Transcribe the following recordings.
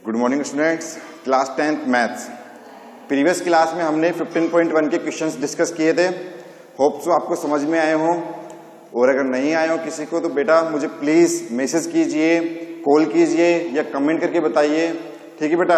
Good morning students, class 10th maths. Previous class में हमने 15.1 के क्वेश्चंस डिस्कस किए थे। होप सो आपको समझ में आए हों, और अगर नहीं आए हो किसी को तो बेटा मुझे प्लीज मैसेज कीजिए, कॉल कीजिए या कमेंट करके बताइए। ठीक है बेटा,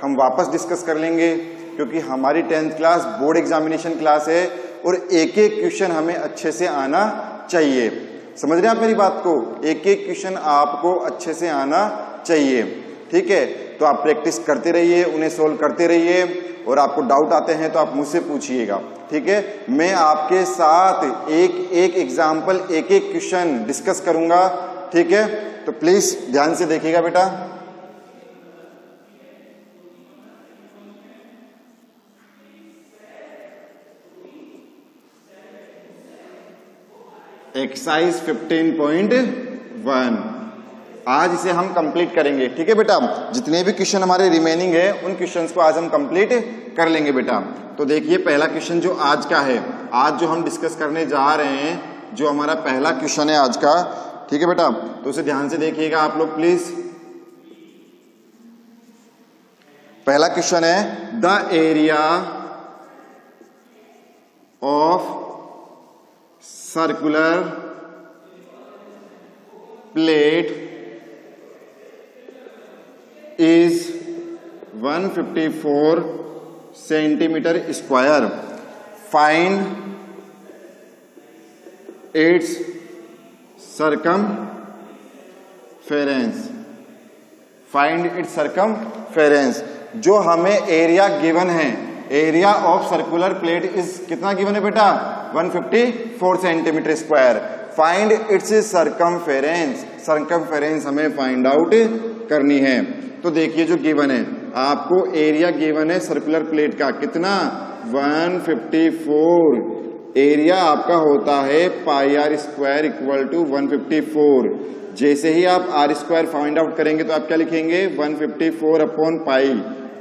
हम वापस डिस्कस कर लेंगे क्योंकि हमारी 10th class board examination class है और एक एक क्वेश्चन हमें अच्छे से आना चाहिए। समझ रहे हैं आप मेरी बात को? एक एक क्वेश्चन आपको अच्छे से आना चाहिए। ठीक है, तो आप प्रैक्टिस करते रहिए, उन्हें सोल्व करते रहिए, और आपको डाउट आते हैं तो आप मुझसे पूछिएगा। ठीक है, मैं आपके साथ एक एक एग्जाम्पल, एक एक क्वेश्चन डिस्कस करूंगा। ठीक है, तो प्लीज ध्यान से देखिएगा बेटा। एक्सरसाइज 15.1 आज इसे हम कंप्लीट करेंगे। ठीक है बेटा, जितने भी क्वेश्चन हमारे रिमेनिंग है उन क्वेश्चंस को आज हम कंप्लीट कर लेंगे बेटा। तो देखिए पहला क्वेश्चन जो आज का है, आज जो हम डिस्कस करने जा रहे हैं, जो हमारा पहला क्वेश्चन है आज का। ठीक है बेटा, तो उसे ध्यान से देखिएगा आप लोग प्लीज। पहला क्वेश्चन है the area of circular plate is 154 centimeter square. Find its circumference. Find its circumference. जो हमें एरिया गिवन है, area of circular plate is कितना गिवन है बेटा? 154 centimetre square. Find its circumference. Circumference हमें फाइंड आउट करनी है। तो देखिए जो गिवन है, आपको एरिया गिवन है सर्कुलर प्लेट का कितना? 154। एरिया आपका होता है pi R square equal to 154। जैसे ही आप आर स्क्वायर फाइंड आउट करेंगे तो आप क्या लिखेंगे? 154 अपॉन पाई।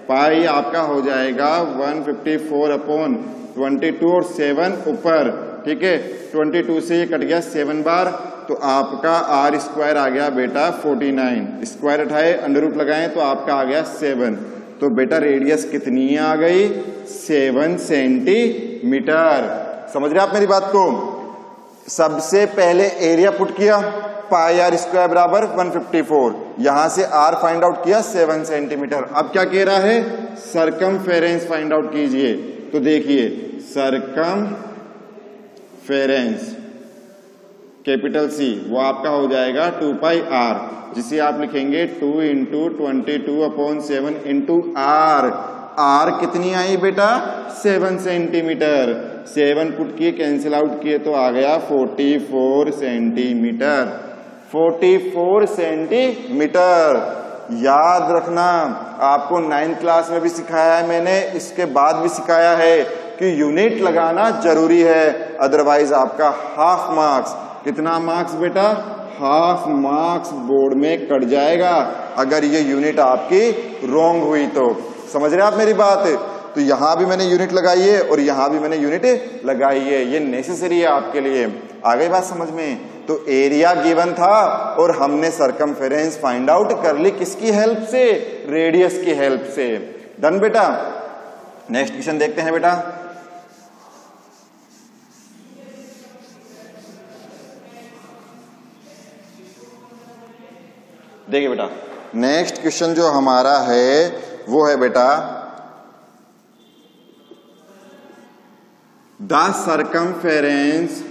पाई आपका हो जाएगा 154 अपॉन 22 और 7 ऊपर। ठीक है, 22 से ये कट गया 7 बार, तो आपका आर स्क्वायर आ गया बेटा 49। स्क्वायर उठाए, अंडर रूट लगाएं तो आपका आ गया 7। तो बेटा रेडियस कितनी आ गई? 7 सेंटीमीटर। समझ रहे आप मेरी बात को? सबसे पहले एरिया पुट किया, पाई आर स्क्वायर बराबर 154। यहां से आर फाइंड आउट किया 7 सेंटीमीटर। अब क्या कह रहा है? सर्कमफेरेंस फाइंड आउट कीजिए। तो देखिए सर्कमफेरेंस कैपिटल सी, वो आपका हो जाएगा 2 पाई आर, जिसे आप लिखेंगे 2 into 22 upon 7 into R. R कितनी आई बेटा? 7 सेंटीमीटर। 7 पुट किए, कैंसिल आउट किए तो आ गया 44 सेंटीमीटर। 44 सेंटीमीटर। याद रखना, आपको 9th क्लास में भी सिखाया है मैंने, इसके बाद भी सिखाया है कि यूनिट लगाना जरूरी है, अदरवाइज आपका हाफ मार्क्स। कितना मार्क्स बेटा? हाफ मार्क्स बोर्ड में कट जाएगा अगर ये यूनिट आपकी रॉन्ग हुई तो। समझ रहे आप मेरी बात? तो यहां भी मैंने यूनिट लगाई है और यहां भी मैंने यूनिट लगाई है, ये नेसेसरी है आपके लिए। आ गई बात समझ में? तो एरिया गिवन था और हमने सर्कमफेरेंस फाइंड आउट कर ली किसकी हेल्प से? रेडियस की हेल्प से। डन बेटा। नेक्स्ट क्वेश्चन देखते हैं बेटा। देखिए बेटा, नेक्स्ट क्वेश्चन जो हमारा है वो है बेटा the circumference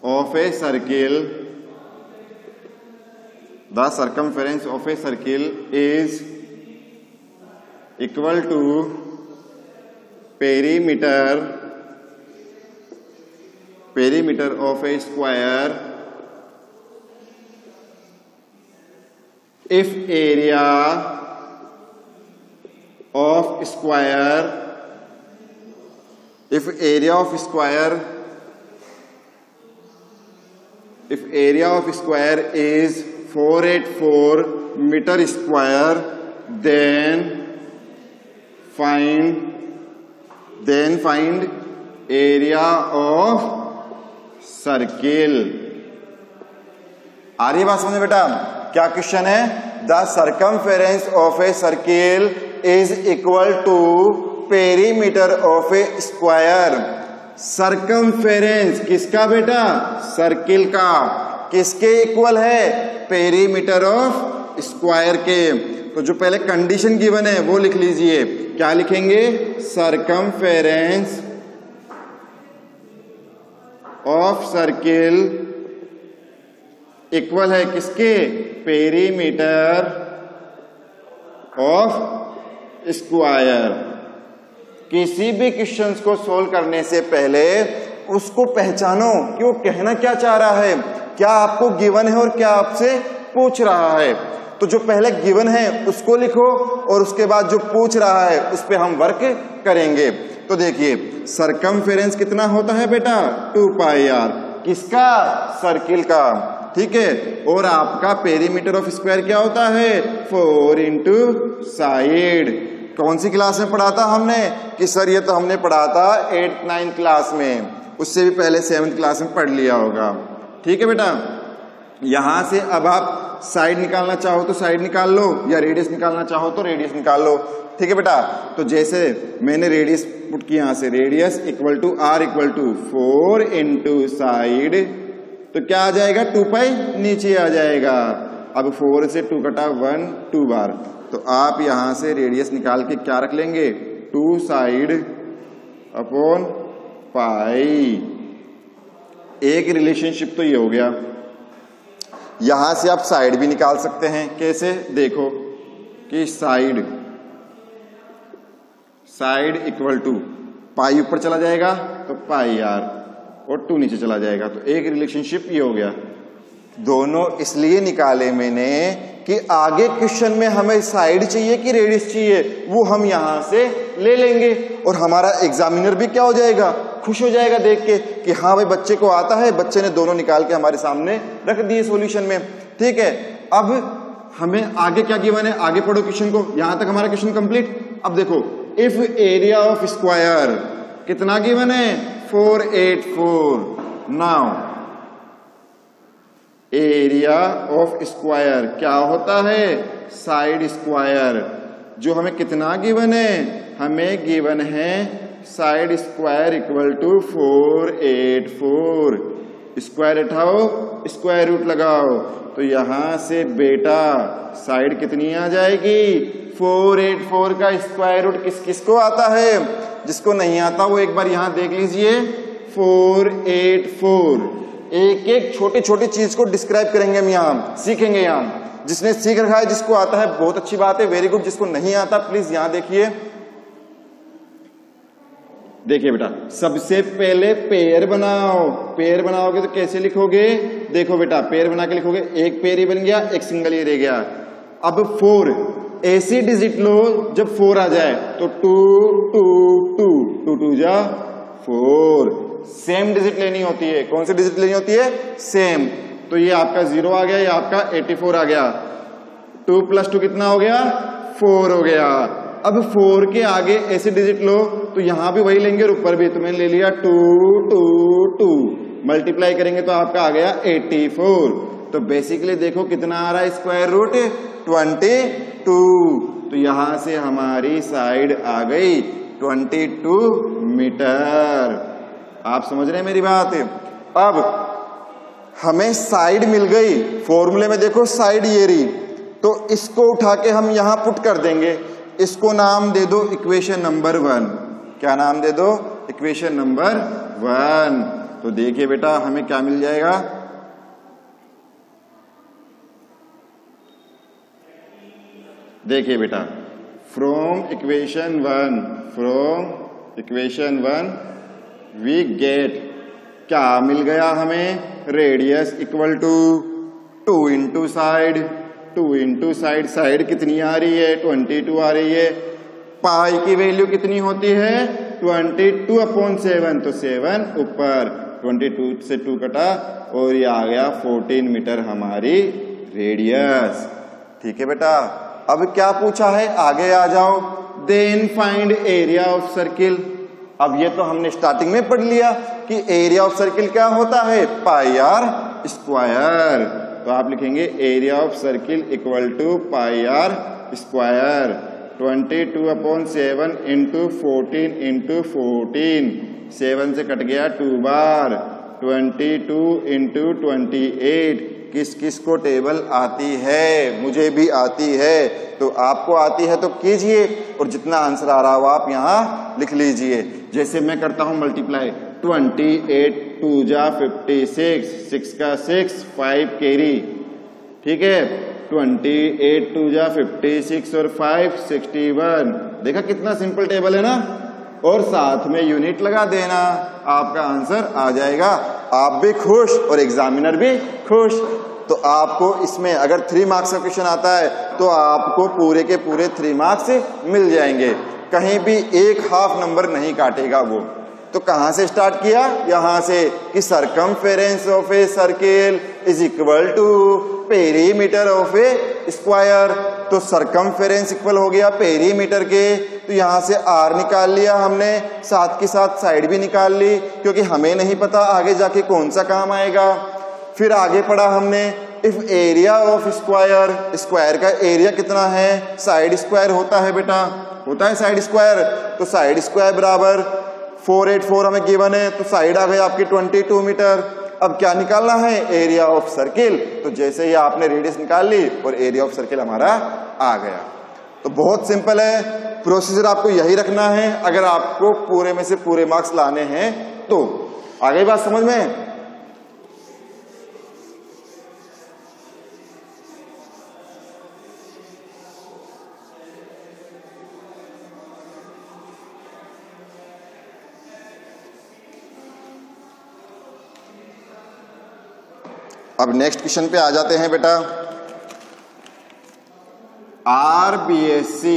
of a circle, the circumference of a circle is equal to perimeter of a square if area of square is 484 meter square, then find area of circle. आ रही है बात समझ बेटा? क्या क्वेश्चन है? The circumference of a circle is equal to perimeter of a square. Circumference किसका बेटा? सर्किल का। किसके इक्वल है? पेरीमीटर ऑफ स्क्वायर के। तो जो पहले कंडीशन गिवन है वो लिख लीजिए। क्या लिखेंगे? सर्कमफेरेंस ऑफ सर्किल इक्वल है किसके? Perimeter of square. किसी भी क्वेश्चन को सोल्व करने से पहले उसको पहचानो कि वो कहना क्या चाह रहा है, क्या आपको गिवन है और क्या आपसे पूछ रहा है। तो जो पहले गिवन है उसको लिखो और उसके बाद जो पूछ रहा है उस पे हम वर्क करेंगे। तो देखिए सर्कमफेरेंस कितना होता है बेटा? 2 पाई आर। किसका? सर्किल का। ठीक है। और आपका पेरीमीटर ऑफ स्क्वायर क्या होता है? 4 इंटू साइड। कौन सी क्लास में पढ़ा था हमने? कि सर ये तो हमने पढ़ा था 8-9 क्लास में, उससे भी पहले 7th क्लास में पढ़ लिया होगा। ठीक है बेटा। यहां से अब आप साइड निकालना चाहो तो साइड निकाल लो, या रेडियस निकालना चाहो तो रेडियस निकाल लो। ठीक है बेटा। तो जैसे मैंने रेडियस पुट किया यहां से, radius equal to R equal to 4 into side, तो क्या आ जाएगा? 2 पाई नीचे आ जाएगा। अब 4 से 2 कटा 1 2 बार, तो आप यहां से रेडियस निकाल के क्या रख लेंगे? 2 साइड अपॉन पाई। एक रिलेशनशिप तो ये हो गया। यहां से आप साइड भी निकाल सकते हैं। कैसे? देखो कि साइड इक्वल टू पाई ऊपर चला जाएगा तो पाई आर, और 2 नीचे चला जाएगा। तो एक रिलेशनशिप ये हो गया। दोनों इसलिए निकाले मैंने कि आगे क्वेश्चन में हमें साइड चाहिए कि रेडियस चाहिए, वो हम यहां से ले लेंगे और हमारा एग्जामिनर भी क्या हो जाएगा? खुश हो जाएगा देख के कि हाँ भाई बच्चे को आता है, बच्चे ने दोनों निकाल के हमारे सामने रख दिए सॉल्यूशन में। ठीक है। अब हमें आगे क्या गिवन है? आगे पढ़ो क्वेश्चन को। यहां तक हमारा क्वेश्चन कंप्लीट। अब देखो, इफ एरिया ऑफ स्क्वायर कितना गिवन है? 484। नाउ एरिया ऑफ स्क्वायर क्या होता है? Side square. जो हमें कितना गिवन है? हमें गिवन है side square equal to 484। Square उठाओ, स्क्वायर रूट लगाओ, तो यहां से बेटा साइड कितनी आ जाएगी? 484 का स्क्वायर रूट किस किस को आता है? जिसको नहीं आता वो एक बार यहां देख लीजिए। 484। एक एक छोटी छोटी चीज को डिस्क्राइब करेंगे हम, यहां सीखेंगे। यहां जिसने सीख रखा है, जिसको आता है, बहुत अच्छी बात है, वेरी गुड। जिसको नहीं आता प्लीज यहां देखिए। देखिए बेटा, सबसे पहले पेयर बनाओ। पेयर बनाओगे तो कैसे लिखोगे? देखो बेटा, पेयर बना के लिखोगे। एक पेयर ही बन गया, एक सिंगल ही रह गया। अब 4 ऐसी डिजिट लो जब 4 आ जाए तो 2 2 2 2 2 जा 4। सेम डिजिट लेनी होती है। कौन सी डिजिट लेनी होती है? सेम। तो ये आपका 0 आ गया, ये आपका 84 आ गया। 2 + 2 कितना हो गया? 4 हो गया। अब 4 के आगे ऐसे डिजिट लो तो यहां भी वही लेंगे और ऊपर भी। तो मैंने ले लिया 2 2 2, मल्टीप्लाई करेंगे तो आपका आ गया 84। तो बेसिकली देखो कितना आ रहा है स्क्वायर रूट? 22। तो यहां से हमारी साइड आ गई 22 मीटर। आप समझ रहे हैं मेरी बात? अब हमें साइड मिल गई। फॉर्मूले में देखो साइड ये रही, तो इसको उठा के हम यहां पुट कर देंगे। इसको नाम दे दो इक्वेशन नंबर 1। क्या नाम दे दो? Equation number 1। तो देखिए बेटा हमें क्या मिल जाएगा? देखिए बेटा, फ्रॉम इक्वेशन 1 वी गेट, क्या मिल गया हमें? Radius equal to 2 into side. 2 into side, side कितनी आ रही है? 22 आ रही है। पाई की वैल्यू कितनी होती है? 22/7। तो 7 ऊपर, 22 से 2 कटा और ये आ गया 14 मीटर हमारी रेडियस। ठीक है बेटा। अब क्या पूछा है? आगे आ जाओ। Then find area of circle. अब ये तो हमने स्टार्टिंग में पढ़ लिया कि एरिया ऑफ सर्किल क्या होता है? Pi R square. तो आप लिखेंगे area of circle equal to pi R square. 22/7 into 14 into 14, 7 से कट गया 2 बार। 22 इंटू 28, किस किस को टेबल आती है? मुझे भी आती है, तो आपको आती है तो कीजिए, और जितना आंसर आ रहा हो आप यहाँ लिख लीजिए। जैसे मैं करता हूँ मल्टीप्लाई, 28 2 जा 56, 6 का 6, 5 कैरी, ठीक है। 28 2 जा 56 और 5 61। देखा कितना सिंपल टेबल है ना, और साथ में यूनिट लगा देना, आपका आंसर आ जाएगा। आप भी खुश और एग्जामिनर भी खुश। तो आपको इसमें अगर 3 मार्क्स का क्वेश्चन आता है तो आपको पूरे के पूरे 3 मार्क्स मिल जाएंगे, कहीं भी एक हाफ नंबर नहीं काटेगा वो। तो कहां से स्टार्ट किया? यहां से कि circumference of a circle is equal to perimeter of a square. तो सरकमफेरेंस इक्वल हो गया पेरीमीटर के, तो यहां से आर निकाल लिया हमने, साथ के साथ साइड भी निकाल ली, क्योंकि हमें नहीं पता आगे जाके कौन सा काम आएगा। फिर आगे पढ़ा हमने if area of square, square का एरिया कितना है? साइड स्क्वायर होता है बेटा, होता है साइड स्क्वायर। तो साइड स्क्वायर बराबर 484 हमें गिवन है, तो साइड आ गई आपकी 22 मीटर। अब क्या निकालना है? Area of circle. तो जैसे ही आपने रेडियस निकाल ली और एरिया ऑफ सर्किल हमारा आ गया। तो बहुत सिंपल है, प्रोसीजर आपको यही रखना है अगर आपको पूरे में से पूरे मार्क्स लाने हैं तो। आ गई बात समझ में? अब नेक्स्ट क्वेश्चन पे आ जाते हैं बेटा। RBSc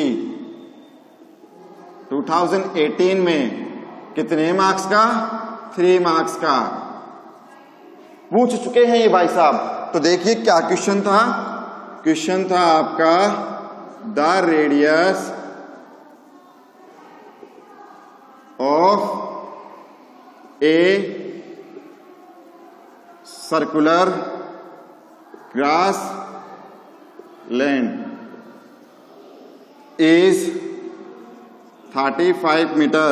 2018 में कितने मार्क्स का? 3 मार्क्स का पूछ चुके हैं ये भाई साहब। तो देखिए क्या क्वेश्चन था। क्वेश्चन था आपका the radius of a circular grass land is 35 meter.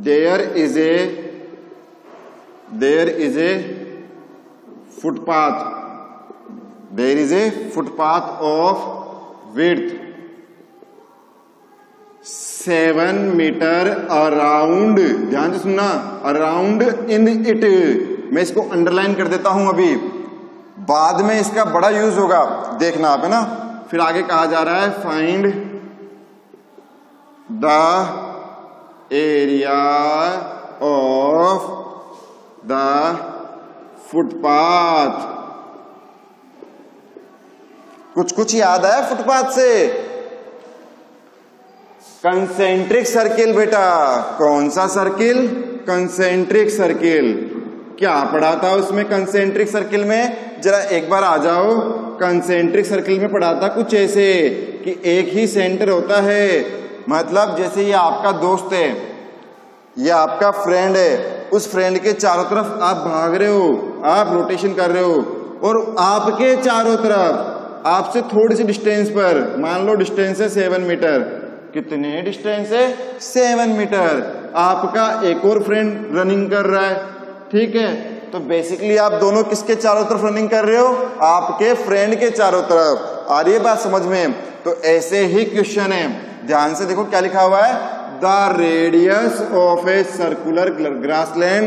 There is a footpath. There is a footpath of width 7 meter around. ध्यान से सुनना, around in it. मैं इसको अंडरलाइन कर देता हूं अभी, बाद में इसका बड़ा यूज होगा, देखना आप, है ना। फिर आगे कहा जा रहा है find the area of the footpath. कुछ कुछ याद आया फुटपाथ से? कंसेंट्रिक सर्किल बेटा। कौन सा सर्किल? Concentric circle. क्या पढ़ा था उसमें कंसेंट्रिक सर्किल में? जरा एक बार आ जाओ। कंसेंट्रिक सर्किल में पढ़ा था कुछ ऐसे कि एक ही सेंटर होता है, मतलब जैसे ये आपका दोस्त है, ये आपका फ्रेंड है, उस फ्रेंड के चारों तरफ आप भाग रहे हो, आप रोटेशन कर रहे हो, और आपके चारों तरफ आपसे थोड़ी सी डिस्टेंस पर, मान लो डिस्टेंस है 7 मीटर। कितने डिस्टेंस है? 7 मीटर। आपका एक और फ्रेंड रनिंग कर रहा है, ठीक है। तो बेसिकली आप दोनों किसके चारों तरफ रनिंग कर रहे हो? आपके फ्रेंड के चारों तरफ। आ रही है बात समझ में? तो ऐसे ही क्वेश्चन है, ध्यान से देखो क्या लिखा हुआ है। The radius of a circular grassland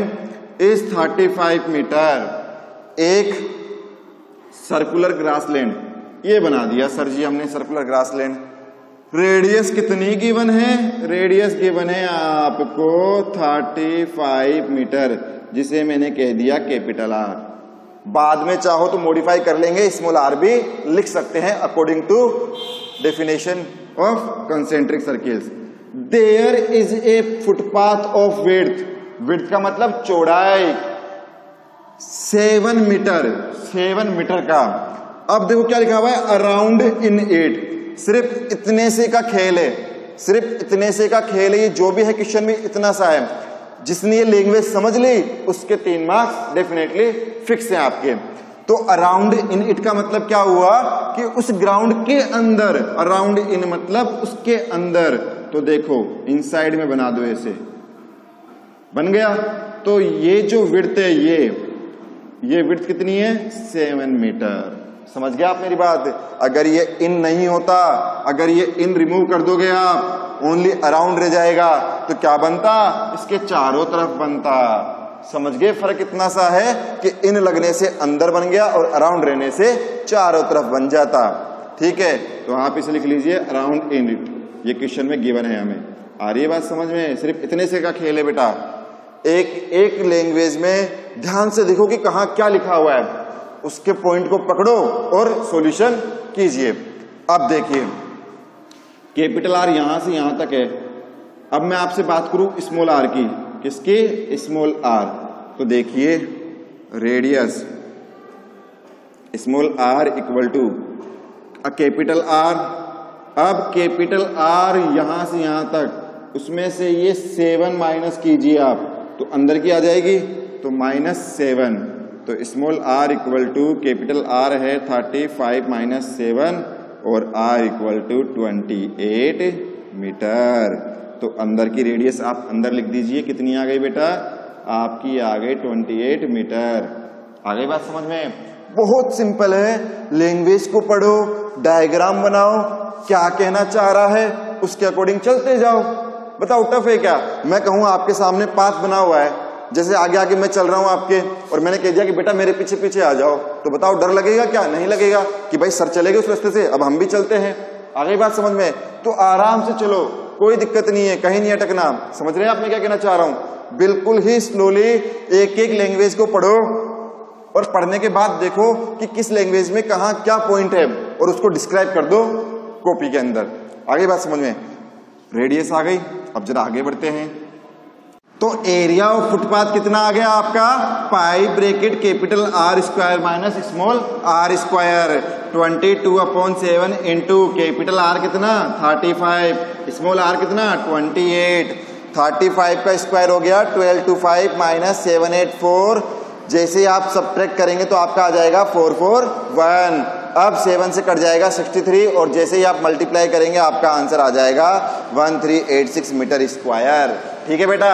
is 35 metre. एक सर्कुलर ग्रासलैंड ये बना दिया सर जी हमने, सर्कुलर ग्रासलैंड। रेडियस कितनी गिवन है? रेडियस गिवन है आपको 35 मीटर, जिसे मैंने कह दिया कैपिटल आर। बाद में चाहो तो मॉडिफाई कर लेंगे, स्मॉल आर भी लिख सकते हैं according to definition of concentric circles. There is a footpath of width. Width का मतलब चौड़ाई, 7 मीटर, 7 मीटर का। अब देखो क्या लिखा हुआ है, अराउंड इन इट। सिर्फ इतने से का खेल है, सिर्फ इतने से का खेल है। ये जो भी है क्वेश्चन में इतना सा है। जिसने ये लैंग्वेज समझ ली उसके 3 मार्क्स डेफिनेटली फिक्स हैं आपके। तो अराउंड इन इट का मतलब क्या हुआ कि उस ग्राउंड के अंदर, अराउंड इन मतलब उसके अंदर। तो देखो इनसाइड में बना दो, ऐसे बन गया। तो ये जो विड्थ है, ये विड्थ कितनी है? 7 मीटर। समझ गया आप मेरी बात? अगर ये इन नहीं होता, अगर ये इन रिमूव कर दोगे आप, ओनली अराउंड रह जाएगा, तो क्या बनता? इसके चारों तरफ बनता। समझ गए फर्क इतना सा है कि इन लगने से अंदर बन गया और अराउंड रहने से चारों तरफ बन जाता। ठीक है, तो आप इसे लिख लीजिए अराउंड इन इट। ये क्वेश्चन में गिवन है हमें। आ रही है बात समझ में? सिर्फ इतने से का खेल है बेटा। एक लैंग्वेज में ध्यान से देखो कि कहाँ क्या लिखा हुआ है, उसके पॉइंट को पकड़ो और सॉल्यूशन कीजिए। अब देखिए कैपिटल आर यहां से यहां तक है। अब मैं आपसे बात करूं स्मॉल आर की। किसकी? Small R. तो देखिए radius small R equal to capital R. अब कैपिटल आर यहां से यहां तक, उसमें से ये 7 माइनस कीजिए आप, तो अंदर की आ जाएगी, तो -7। तो small R equal to capital R है 35 माइनस 7 और आर इक्वल टू 28 मीटर। तो अंदर की रेडियस आप अंदर लिख दीजिए। कितनी आ गई बेटा? आपकी आ गई 28 मीटर। आ गई बात समझ में? बहुत सिंपल है। लैंग्वेज को पढ़ो, डायग्राम बनाओ, क्या कहना चाह रहा है उसके अकॉर्डिंग चलते जाओ। बताओ टफ है क्या? मैं कहूँ आपके सामने पाथ बना हुआ है, जैसे आगे आगे मैं चल रहा हूं आपके, और मैंने कह दिया कि बेटा मेरे पीछे पीछे आ जाओ, तो बताओ डर लगेगा क्या? नहीं लगेगा कि भाई सर चलेगा उस रास्ते से, अब हम भी चलते हैं। आ गई बात समझ में? तो आराम से चलो, कोई दिक्कत नहीं है, कहीं नहीं अटकना। समझ रहे हैं आप मैं क्या कहना चाह रहा हूं? बिल्कुल ही स्लोली एक एक लैंग्वेज को पढ़ो और पढ़ने के बाद देखो कि किस लैंग्वेज में कहाँ क्या पॉइंट है और उसको डिस्क्राइब कर दो कॉपी के अंदर। आगे बात समझ में? रेडियस आ गई। अब जरा आगे बढ़ते हैं। तो एरिया ऑफ फुटपाथ कितना आ गया आपका? Pi bracket capital R square minus small R square 22/7 into capital R कितना? 35, स्मॉल आर कितना? 28। 35 का स्क्वायर हो गया 12 to 5 माइनस 784। जैसे आप सब्ट्रैक्ट करेंगे तो आपका आ जाएगा 441। अब 7 से कट जाएगा 63 और जैसे ही आप मल्टीप्लाई करेंगे आपका आंसर आ जाएगा 1386 मीटर स्क्वायर। ठीक है बेटा?